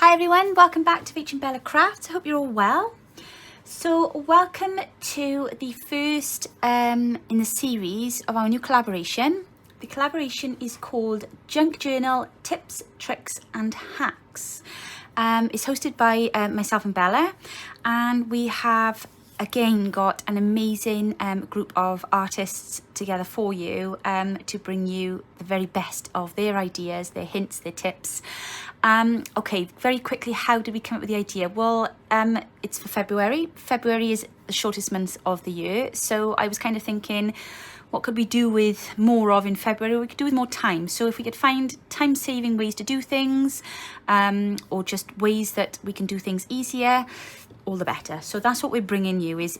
Hi everyone, welcome back to RachandBella Crafts. I hope you're all well. So welcome to the first in the series of our new collaboration. The collaboration is called Junk Journal Tips, Tricks and Hacks. It's hosted by myself and Bella, and we have again got an amazing group of artists together for you to bring you the very best of their ideas, their hints, their tips. Okay, very quickly, how did we come up with the idea? Well, it's for February. February is the shortest month of the year, so I was kind of thinking, what could we do with more of in February? We could do with more time. So if we could find time-saving ways to do things, or just ways that we can do things easier, all the better. So that's what we're bringing you is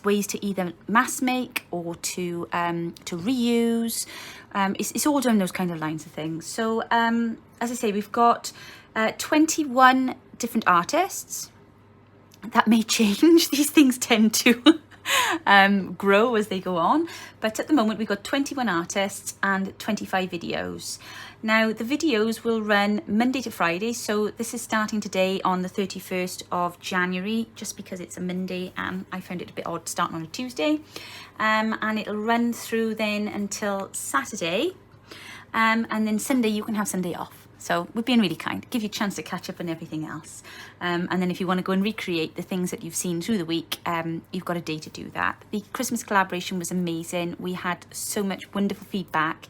ways to either mass make or to reuse. It's all doing those kind of lines of things. So as I say, we've got 21 different artists. That may change. These things tend to grow as they go on, but at the moment we've got 21 artists and 25 videos. Now the videos will run Monday to Friday, so this is starting today on the 31st of January, just because it's a Monday and I found it a bit odd starting on a Tuesday, and it'll run through then until Saturday, and then Sunday you can have Sunday off. So we're being really kind, give you a chance to catch up on everything else. And then if you want to go and recreate the things that you've seen through the week, you've got a day to do that. The Christmas collaboration was amazing. We had so much wonderful feedback.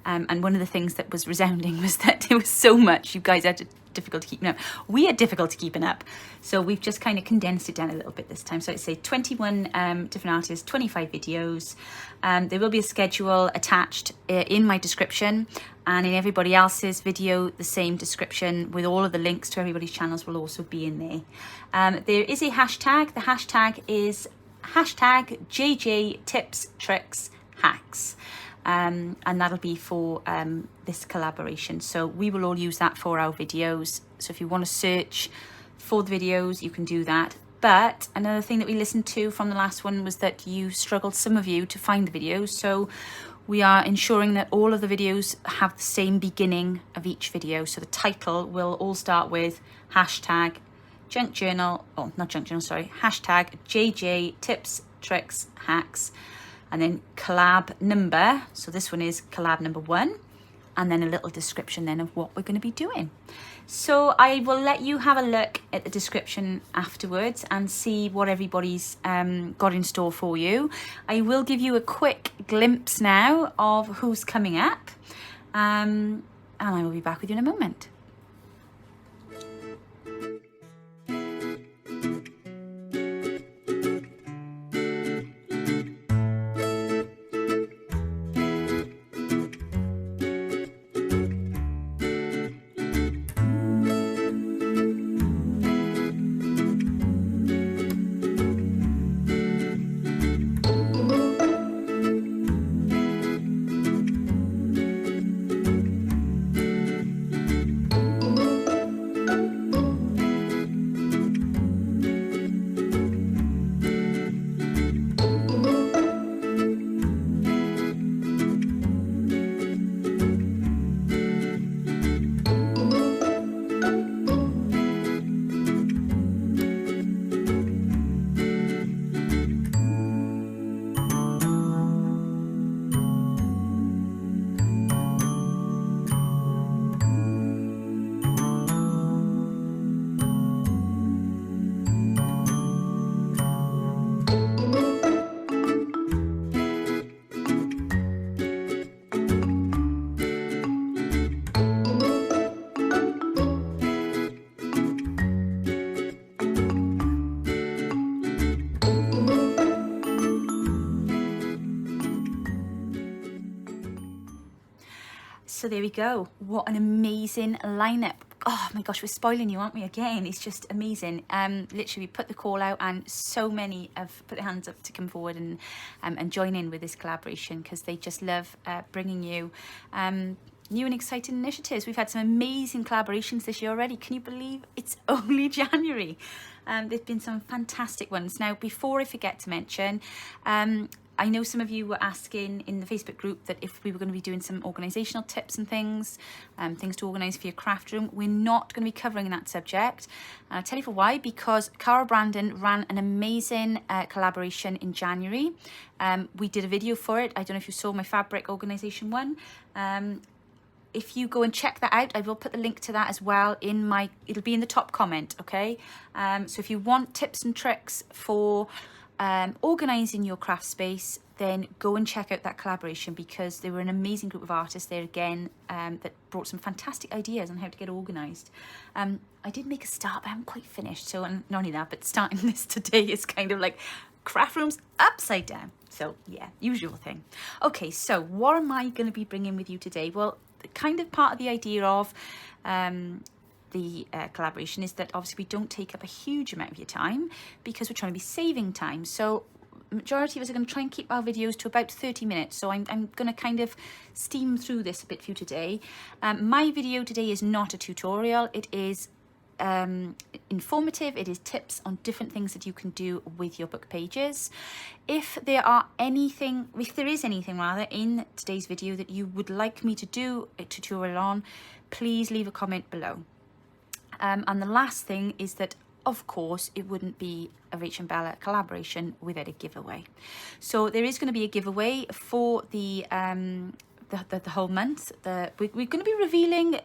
And one of the things that was resounding was that there was so much you guys had difficulty keeping up. We had difficulty keeping up. So we've just kind of condensed it down a little bit this time. So I'd say 21 different artists, 25 videos. There will be a schedule attached in my description, and in everybody else's video, the same description with all of the links to everybody's channels will also be in there. There is a hashtag. The hashtag is hashtag JJ Tips, Tricks, Hacks. And that'll be for this collaboration. So we will all use that for our videos. So if you want to search for the videos, you can do that. But another thing that we listened to from the last one was that you struggled, some of you, to find the videos. So we are ensuring that all of the videos have the same beginning of each video. So the title will all start with hashtag junk journal, oh, not junk journal, sorry, hashtag JJ Tips, Tricks, Hacks. And then collab number, so this one is collab number 1, and then a little description then of what we're going to be doing. So I will let you have a look at the description afterwards and see what everybody's got in store for you. I will give you a quick glimpse now of who's coming up, and I will be back with you in a moment. So there we go. What an amazing lineup. Oh my gosh, we're spoiling you, aren't we, again? It's just amazing. Literally, we put the call out and so many have put their hands up to come forward and join in with this collaboration, because they just love bringing you new and exciting initiatives. We've had some amazing collaborations this year already. Can you believe it's only January? There's been some fantastic ones. Now, before I forget to mention, I know some of you were asking in the Facebook group that if we were going to be doing some organisational tips and things, things to organise for your craft room. We're not going to be covering that subject. And I'll tell you for why, because Cara Brandon ran an amazing collaboration in January. We did a video for it. I don't know if you saw my fabric organisation one. If you go and check that out, I will put the link to that as well in my, it'll be in the top comment, okay? So if you want tips and tricks for organising your craft space, then go and check out that collaboration, because they were an amazing group of artists there again, that brought some fantastic ideas on how to get organised. I did make a start, but I haven't quite finished. So, and not only that, but starting this today is kind of like craft rooms upside down. So yeah, usual thing. Okay, so what am I going to be bringing with you today? Well, kind of part of the idea of the collaboration is that obviously we don't take up a huge amount of your time, because we're trying to be saving time. So majority of us are going to try and keep our videos to about 30 minutes. So I'm going to kind of steam through this a bit for you today. My video today is not a tutorial. It is informative. It is tips on different things that you can do with your book pages. If there is anything rather in today's video that you would like me to do a tutorial on, please leave a comment below. And the last thing is that, of course, it wouldn't be a RachandBella collaboration without a giveaway. So there is going to be a giveaway for the whole month. We're going to be revealing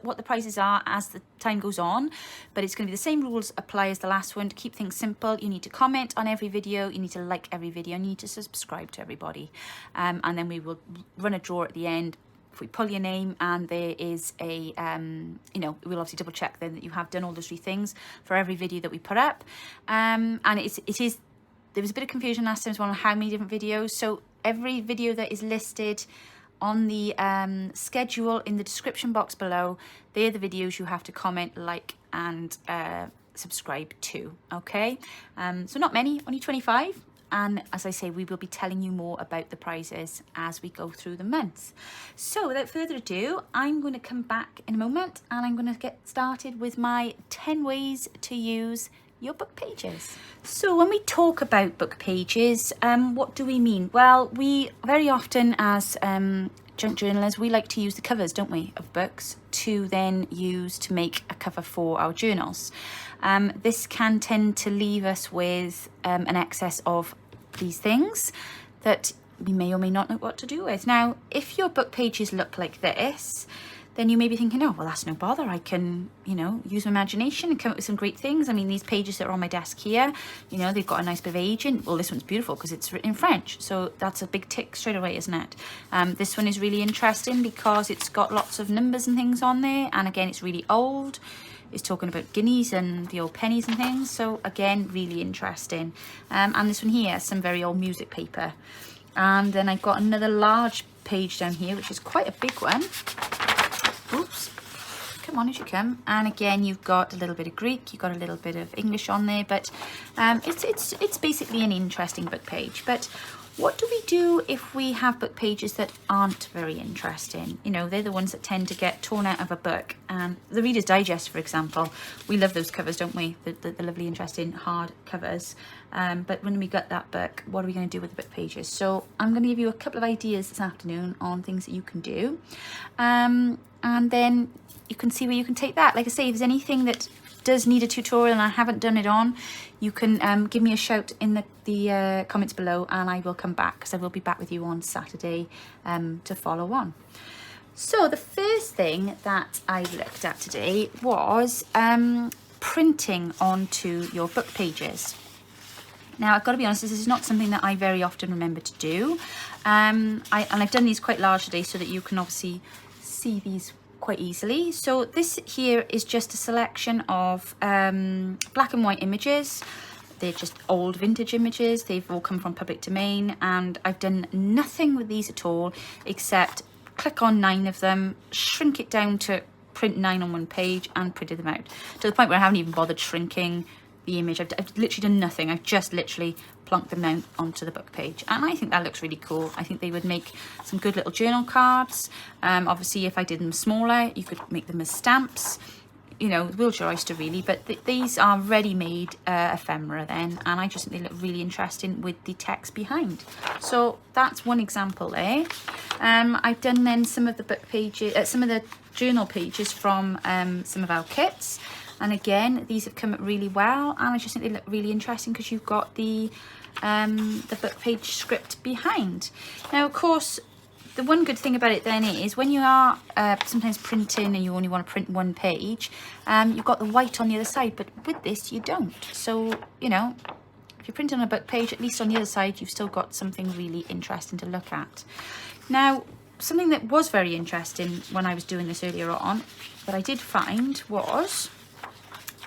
what the prizes are as the time goes on, but it's going to be the same rules apply as the last one. To keep things simple, you need to comment on every video, you need to like every video, you need to subscribe to everybody, and then we will run a draw at the end. If we pull your name and there is a, we'll obviously double check then that you have done all those 3 things for every video that we put up. And there was a bit of confusion last time as well on how many different videos. So every video that is listed on the schedule in the description box below, they're the videos you have to comment, like, and subscribe to, okay? So not many, only 25. And as I say, we will be telling you more about the prizes as we go through the months. So without further ado, I'm going to come back in a moment and I'm going to get started with my 10 ways to use your book pages. So when we talk about book pages, what do we mean? Well, we very often as junk journalists, we like to use the covers, don't we, of books to then use to make a cover for our journals. This can tend to leave us with an excess of these things that we may or may not know what to do with. Now, if your book pages look like this, then you may be thinking, oh, well, that's no bother. I can, use my imagination and come up with some great things. I mean, these pages that are on my desk here, they've got a nice bit of aging. Well, this one's beautiful because it's written in French. So that's a big tick straight away, isn't it? This one is really interesting because it's got lots of numbers and things on there. And again, it's really old. It's talking about guineas and the old pennies and things. So again, really interesting. And this one here, some very old music paper. And then I've got another large page down here, which is quite a big one. Oops, come on as you come. And again, you've got a little bit of Greek, you've got a little bit of English on there, but it's basically an interesting book page. But what do we do if we have book pages that aren't very interesting? They're the ones that tend to get torn out of a book. And the Reader's Digest, for example, we love those covers, don't we? The lovely, interesting hard covers. But when we get that book, what are we going to do with the book pages? So I'm going to give you a couple of ideas this afternoon on things that you can do. And then you can see where you can take that. Like I say, if there's anything that does need a tutorial and I haven't done it on, you can give me a shout in the comments below and I will come back, because I will be back with you on Saturday to follow on. So the first thing that I looked at today was printing onto your book pages. Now, I've got to be honest, this is not something that I very often remember to do. I've done these quite large today so that you can obviously see these quite easily. So this here is just a selection of black and white images. They're just old vintage images. They've all come from public domain, and I've done nothing with these at all except click on 9 of them, shrink it down to print 9 on one page and printed them out, to the point where I haven't even bothered shrinking the image. I've literally done nothing. I've just literally plonked them down onto the book page, and I think that looks really cool. I think they would make some good little journal cards. Obviously, if I did them smaller, you could make them as stamps. you know, Wiltshire oyster really, but these are ready-made ephemera then, and I just think they look really interesting with the text behind. So that's one example there. I've done then some of the book pages, some of the journal pages from some of our kits, and again these have come up really well, and I just think they look really interesting because you've got the book page script behind. Now of course, the one good thing about it then is when you are sometimes printing and you only want to print one page, you've got the white on the other side, but with this you don't. So, you know, if you're printing on a book page, at least on the other side you've still got something really interesting to look at. Now, something that was very interesting when I was doing this earlier on, that I did find, was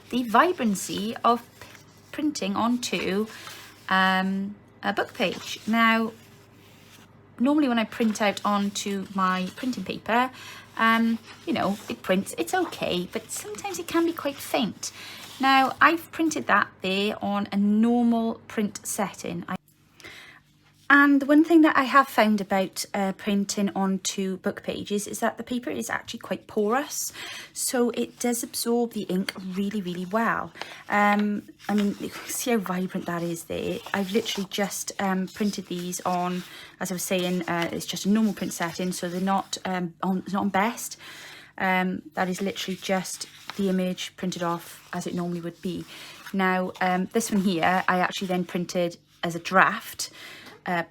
the vibrancy of printing onto a book page. Now, normally when I print out onto my printing paper, you know, it prints, it's okay, but sometimes it can be quite faint. Now, I've printed that there on a normal print setting. And the one thing that I have found about printing onto book pages is that the paper is actually quite porous, so it does absorb the ink really, really well. I mean, you can see how vibrant that is there. I've literally just printed these on, as I was saying, it's just a normal print setting, so they're not it's not on best. That is literally just the image printed off as it normally would be. Now, this one here, I actually then printed as a draft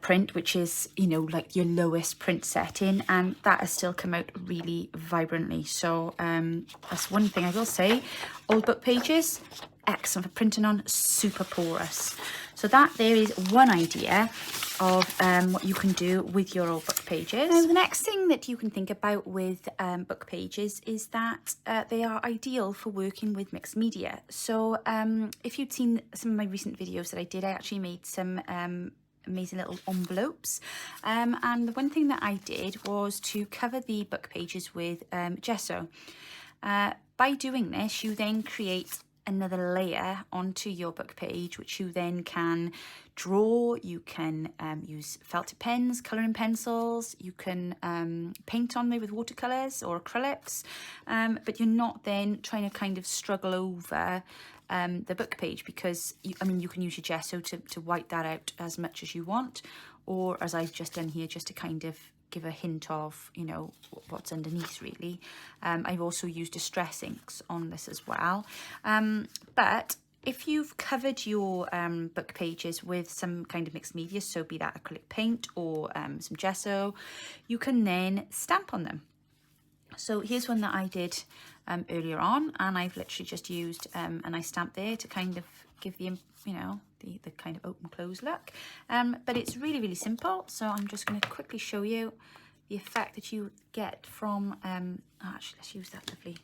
print, which is, you know, like your lowest print setting, and that has still come out really vibrantly. So that's one thing I will say. Old book pages, excellent for printing on, super porous. So that there is one idea of what you can do with your old book pages. Now, the next thing that you can think about with book pages is that they are ideal for working with mixed media. So if you'd seen some of my recent videos that I did, I actually made some amazing little envelopes, and the one thing that I did was to cover the book pages with gesso. By doing this, you then create another layer onto your book page, which you then can draw. You can use felted pens, colouring pencils, you can paint on there with watercolours or acrylics, but you're not then trying to kind of struggle over the book page, because I mean, you can use your gesso to white that out as much as you want, or as I've just done here, just to kind of give a hint of, you know, what's underneath really. I've also used distress inks on this as well, but if you've covered your book pages with some kind of mixed media, so be that acrylic paint or some gesso, you can then stamp on them. So here's one that I did earlier on, and I've literally just used a nice stamp there to kind of give the, you know, the kind of open close look, but it's really, really simple. So I'm just going to quickly show you the effect that you get from actually, let's use that lovely,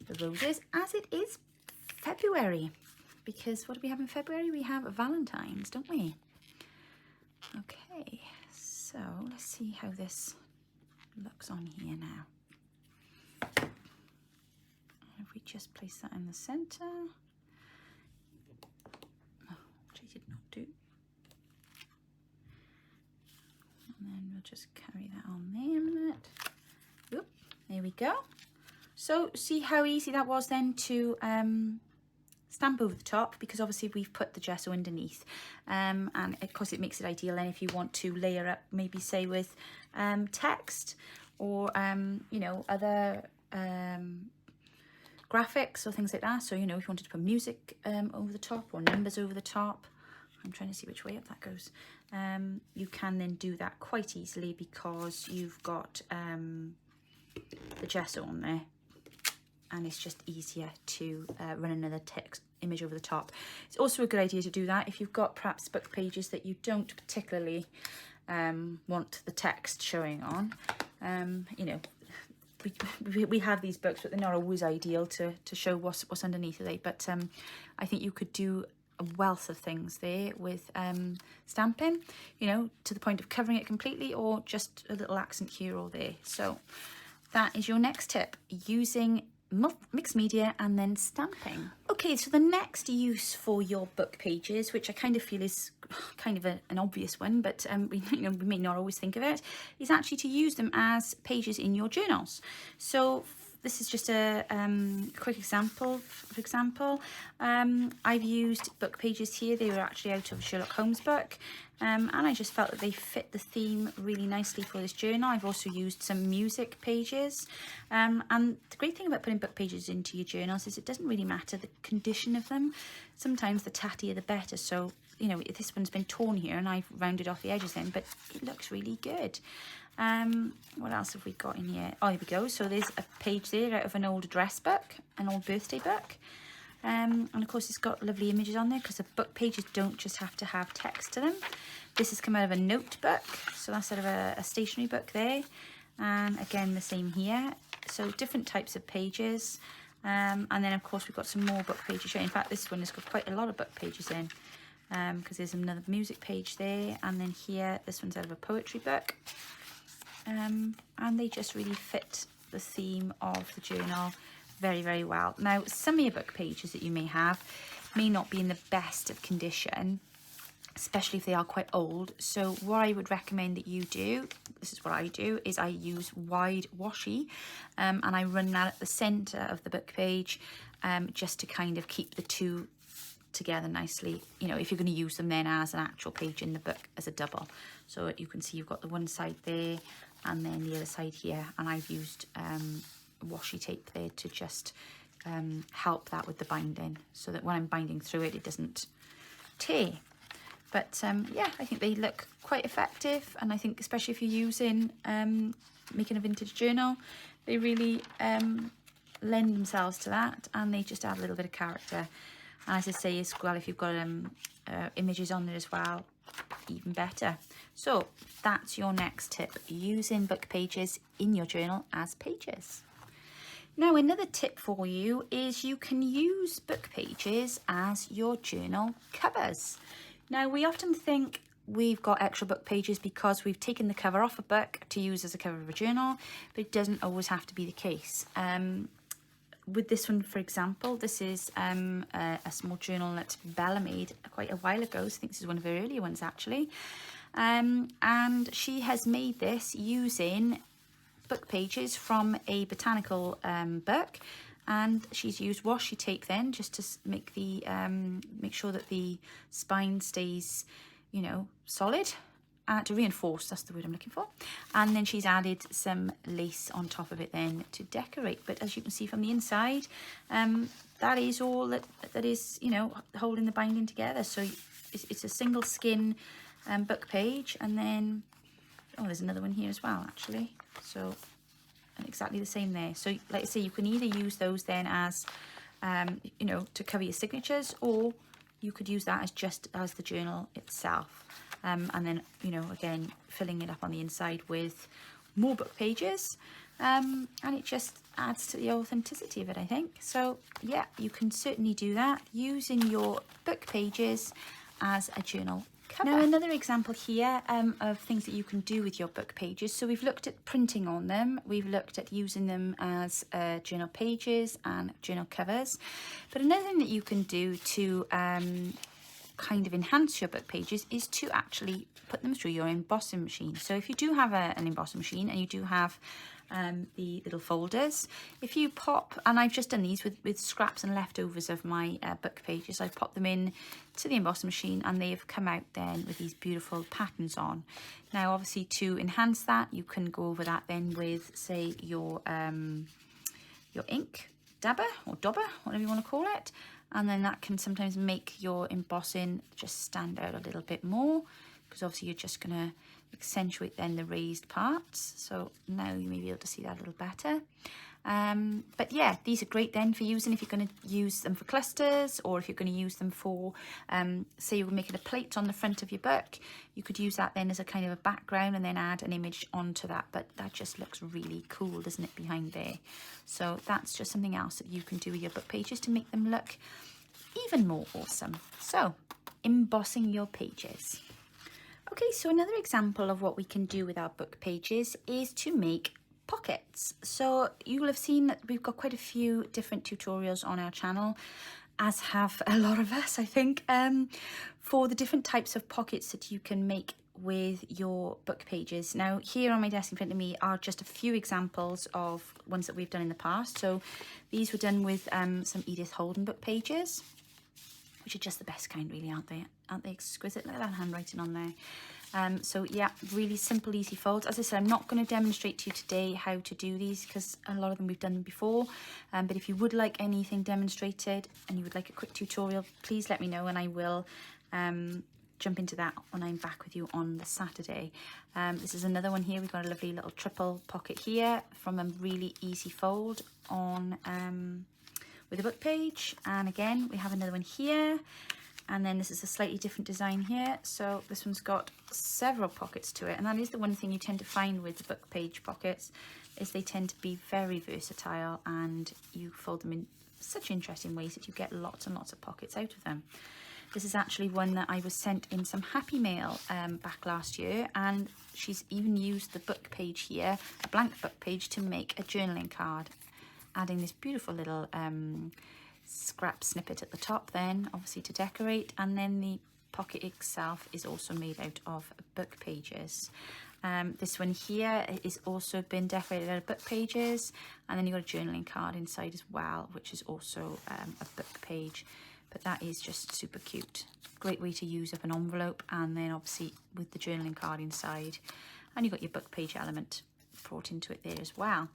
the roses, as it is February, because what do we have in February? We have Valentine's, don't we? Okay, so let's see how this looks on here now. If we just place that in the center, which I did not do, and then we'll just carry that on there a minute. Oop, there we go. So see how easy that was then to stamp over the top, because obviously we've put the gesso underneath, and of course it makes it ideal then if you want to layer up, maybe say with text or you know, other graphics or things like that. So, you know, if you wanted to put music over the top or numbers over the top, I'm trying to see which way up that goes, you can then do that quite easily, because you've got the gesso on there, and it's just easier to run another text image over the top. It's also a good idea to do that if you've got perhaps book pages that you don't particularly want the text showing on. You know, we have these books, but they're not always ideal to show what's underneath of it. But I think you could do a wealth of things there with stamping, you know, to the point of covering it completely, or just a little accent here or there. So that is your next tip, using mixed media and then stamping. Okay, so the next use for your book pages, which I kind of feel is kind of an obvious one, but we may not always think of it, is actually to use them as pages in your journals. So this is just a quick example. For example, I've used Bookpages here. They were actually out of a Sherlock Holmes book, and I just felt that they fit the theme really nicely for this journal. I've also used some music pages, and the great thing about putting book pages into your journals is it doesn't really matter the condition of them. Sometimes the tattier the better. So, you know, this one's been torn here and I've rounded off the edges then, but it looks really good. What else have we got in here? Oh, here we go. So there's a page there out of an old address book, an old birthday book. And of course it's got lovely images on there because the book pages don't just have to have text to them. This has come out of a notebook, so that's sort of a stationery book there. And again, the same here. So different types of pages. And then of course we've got some more book pages here. In fact, this one has got quite a lot of book pages in, because there's another music page there. And then here, this one's out of a poetry book. And they just really fit the theme of the journal very, very well. Now, some of your book pages that you may have may not be in the best of condition, especially if they are quite old. So what I would recommend that you do, this is what I do, is I use wide washi, and I run that at the center of the book page, just to kind of keep the two together nicely. You know, if you're going to use them then as an actual page in the book as a double. So you can see you've got the one side there and then the other side here, and I've used washi tape there to just help that with the binding, so that when I'm binding through it, it doesn't tear. But yeah, I think they look quite effective, and I think especially if you're using making a vintage journal, they really lend themselves to that, and they just add a little bit of character. And as I say as well, if you've got images on there as well, even better. So that's your next tip, using book pages in your journal as pages. Now, another tip for you is you can use book pages as your journal covers. Now, we often think we've got extra book pages because we've taken the cover off a book to use as a cover of a journal, but it doesn't always have to be the case. With this one, for example, this is a small journal that Bella made quite a while ago. So I think this is one of her earlier ones, actually. And she has made this using book pages from a botanical book, and she's used washi tape then just to make the make sure that the spine stays, you know, solid, to reinforce, that's the word I'm looking for. And then she's added some lace on top of it then to decorate. But as you can see from the inside, that is all that is, you know, holding the binding together. So it's a single skin book page, and then oh, there's another one here as well, actually. So exactly the same there. So like I say, you can either use those then as you know, to cover your signatures, or you could use that as just as the journal itself. And then, you know, again, filling it up on the inside with more book pages, and it just adds to the authenticity of it, I think. So yeah, you can certainly do that using your book pages as a journal cover. Now, another example here of things that you can do with your book pages. So we've looked at printing on them, we've looked at using them as journal pages and journal covers, but another thing that you can do to kind of enhance your book pages is to actually put them through your embossing machine. So if you do have an embossing machine and you do have the little folders, if you pop, and I've just done these with scraps and leftovers of my book pages, I've popped them in to the embossing machine and they've come out then with these beautiful patterns on. Now obviously to enhance that, you can go over that then with, say, your ink dabber or dauber, whatever you want to call it, and then that can sometimes make your embossing just stand out a little bit more, because obviously you're just going to accentuate then the raised parts. So now you may be able to see that a little better. But yeah, these are great then for using if you're going to use them for clusters, or if you're going to use them for, say you're making a plate on the front of your book, you could use that then as a kind of a background and then add an image onto that. But that just looks really cool, doesn't it, behind there? So that's just something else that you can do with your book pages to make them look even more awesome. So embossing your pages. Okay, so another example of what we can do with our book pages is to make pockets. So you will have seen that we've got quite a few different tutorials on our channel, as have a lot of us, I think, for the different types of pockets that you can make with your book pages. Now here on my desk in front of me are just a few examples of ones that we've done in the past. So these were done with some Edith Holden book pages, which are just the best kind really, aren't they? Aren't they exquisite? Look at that handwriting on there. So yeah, really simple, easy folds. As I said, I'm not going to demonstrate to you today how to do these because a lot of them we've done before. But if you would like anything demonstrated and you would like a quick tutorial, please let me know and I will jump into that when I'm back with you on the Saturday. This is another one here. We've got a lovely little triple pocket here from a really easy fold on with a book page. And again, we have another one here. And then this is a slightly different design here. So this one's got several pockets to it. And that is the one thing you tend to find with the book page pockets, is they tend to be very versatile and you fold them in such interesting ways that you get lots and lots of pockets out of them. This is actually one that I was sent in some happy mail back last year, and she's even used the book page here, a blank book page, to make a journaling card, adding this beautiful little scrap snippet at the top then, obviously to decorate, and then the pocket itself is also made out of book pages. This one here is also been decorated out of book pages, and then you've got a journaling card inside as well, which is also a book page. But that is just super cute. Great way to use up an envelope, and then obviously with the journaling card inside. And you've got your book page element brought into it there as well.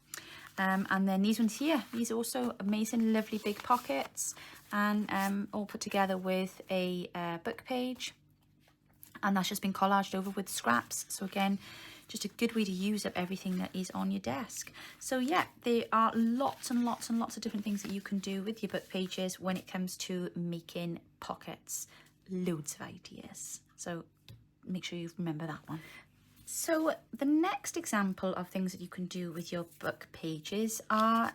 And then these ones here, these are also amazing, lovely big pockets, and all put together with a book page. And that's just been collaged over with scraps. So again, just a good way to use up everything that is on your desk. So yeah, there are lots and lots and lots of different things that you can do with your book pages when it comes to making pockets. Loads of ideas. So make sure you remember that one. So the next example of things that you can do with your book pages are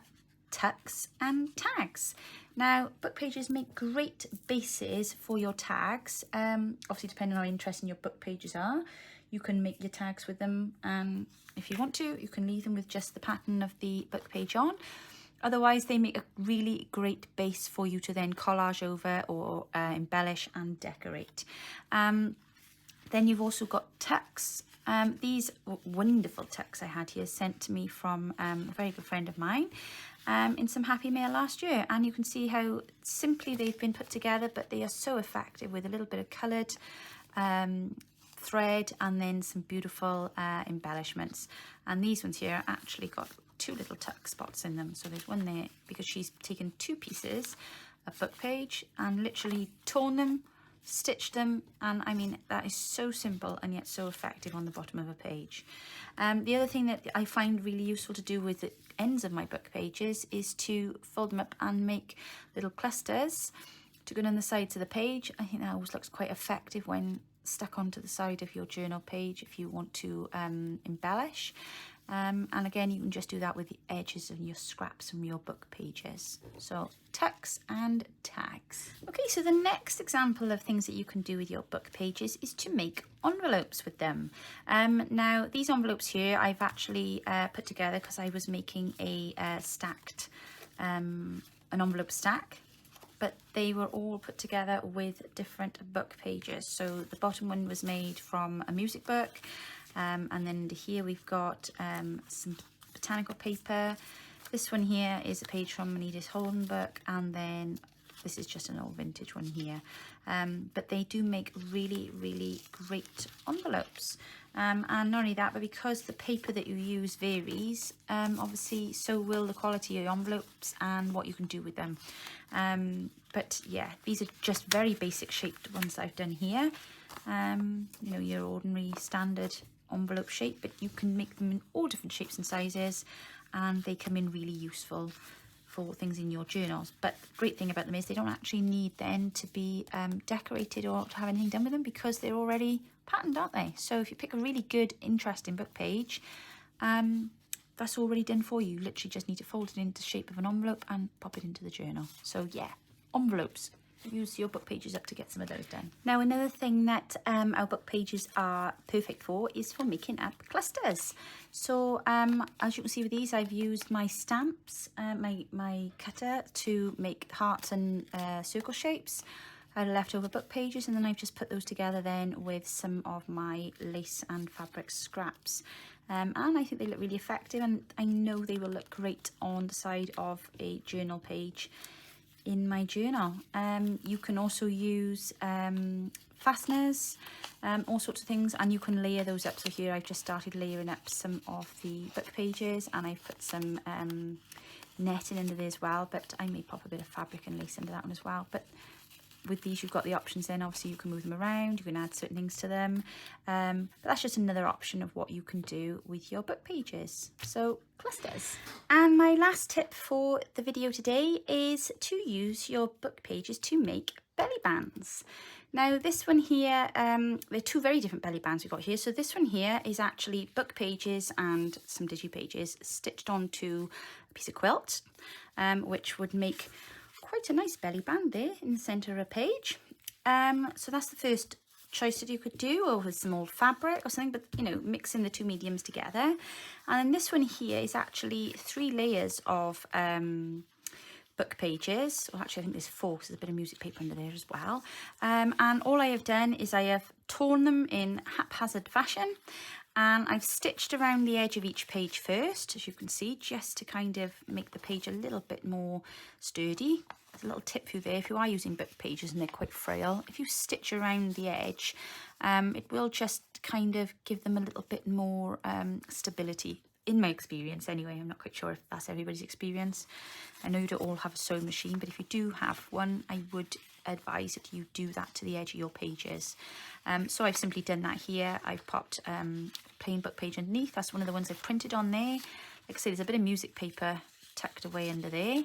tucks and tags. Now, book pages make great bases for your tags. Obviously, depending on how interesting your book pages are, you can make your tags with them. If you want to, you can leave them with just the pattern of the book page on. Otherwise, they make a really great base for you to then collage over or embellish and decorate. Then you've also got tucks. These wonderful tucks I had here sent to me from a very good friend of mine in some happy mail last year, and you can see how simply they've been put together, but they are so effective with a little bit of coloured thread and then some beautiful embellishments. And these ones here actually got two little tuck spots in them. So there's one there because she's taken two pieces of book page and literally torn them, stitched them, and I mean that is so simple and yet so effective on the bottom of a page. The other thing that I find really useful to do with the ends of my book pages is to fold them up and make little clusters to go down the sides of the page. I think that always looks quite effective when stuck onto the side of your journal page if you want to embellish. And again, you can just do that with the edges of your scraps from your book pages. So tucks and tags. Okay, so the next example of things that you can do with your book pages is to make envelopes with them. Now these envelopes here I've actually put together because I was making a stacked, an envelope stack, but they were all put together with different book pages. So the bottom one was made from a music book. And then here we've got some botanical paper. This one here is a page from an Edith Holden book, and then this is just an old vintage one here. But they do make really, really great envelopes. And not only that, but because the paper that you use varies, obviously so will the quality of your envelopes and what you can do with them. But yeah, these are just very basic shaped ones that I've done here. You know, your ordinary standard envelope shape, but you can make them in all different shapes and sizes, and they come in really useful for things in your journals. But the great thing about them is they don't actually need then to be decorated or to have anything done with them because they're already patterned, aren't they? So if you pick a really good, interesting book page, that's already done for you. You literally just need to fold it into the shape of an envelope and pop it into the journal. So yeah, envelopes. Use your book pages up to get some of those done. Now, another thing that our book pages are perfect for is for making up clusters. So as you can see with these, I've used my stamps, my cutter to make hearts and circle shapes. I had leftover book pages, and then I've just put those together then with some of my lace and fabric scraps. And I think they look really effective, and I know they will look great on the side of a journal page in my journal. You can also use fasteners, all sorts of things, and you can layer those up. So here I've just started layering up some of the book pages, and I've put some netting under there as well, but I may pop a bit of fabric and lace under that one as well. But with these, you've got the options then. Obviously you can move them around, you can add certain things to them, but that's just another option of what you can do with your book pages. So clusters. And my last tip for the video today is to use your book pages to make belly bands. Now this one here, there are two very different belly bands we've got here. So this one here is actually book pages and some Decoupage stitched onto a piece of quilt, which would make quite a nice belly band there in the center of a page. So that's the first choice that you could do, or with some old fabric or something, but you know, mixing the two mediums together. And then this one here is actually 3 layers of book pages. Well, actually I think there's 4, because there's a bit of music paper under there as well. And all I have done is I have torn them in haphazard fashion, and I've stitched around the edge of each page first, as you can see, just to kind of make the page a little bit more sturdy. There's a little tip for you there. If you are using book pages and they're quite frail, if you stitch around the edge, it will just kind of give them a little bit more stability. In my experience anyway. I'm not quite sure if that's everybody's experience. I know you don't all have a sewing machine, but if you do have one, I would advise that you do that to the edge of your pages. So I've simply done that here. I've popped plain book page underneath. That's one of the ones I've printed on there. Like I say, there's a bit of music paper tucked away under there,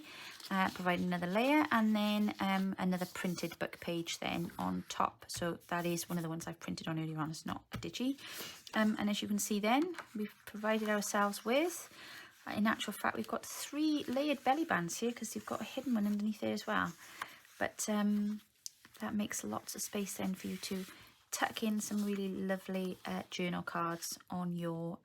provide another layer, and then another printed book page then on top. So that is one of the ones I've printed on earlier on. It's not a digi. And as you can see then, we've provided ourselves with, in actual fact, we've got 3 layered belly bands here, because you've got a hidden one underneath there as well. But that makes lots of space then for you to tuck in some really lovely journal cards on your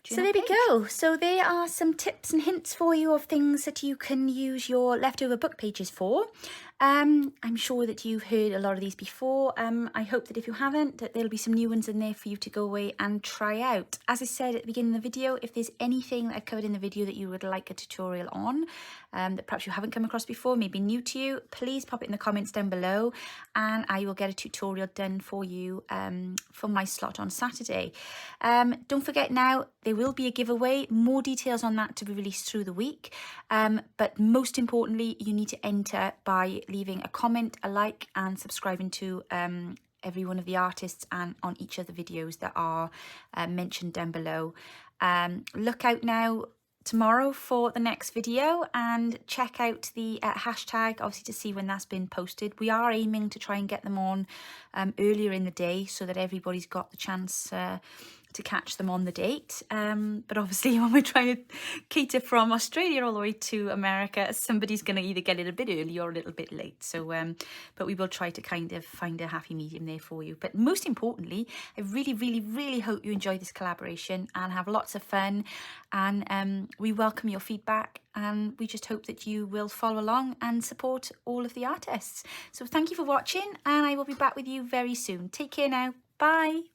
so there we go. So there are some tips and hints for you of things that you can use your leftover book pages for. I'm sure that you've heard a lot of these before. I hope that if you haven't, that there'll be some new ones in there for you to go away and try out. As I said at the beginning of the video, if there's anything that I covered in the video that you would like a tutorial on, that perhaps you haven't come across before, maybe new to you, please pop it in the comments down below, and I will get a tutorial done for you for my slot on Saturday. Don't forget now, there will be a giveaway, more details on that to be released through the week, but most importantly, you need to enter by leaving a comment, a like, and subscribing to every one of the artists and on each of the videos that are mentioned down below. Look out now tomorrow for the next video, and check out the hashtag obviously to see when that's been posted. We are aiming to try and get them on earlier in the day, so that everybody's got the chance to catch them on the date, but obviously when we're trying to cater from Australia all the way to America, somebody's going to either get it a bit early or a little bit late. So but we will try to kind of find a happy medium there for you. But most importantly, I really hope you enjoy this collaboration and have lots of fun, and we welcome your feedback, and we just hope that you will follow along and support all of the artists. So thank you for watching, and I will be back with you very soon. Take care now. Bye.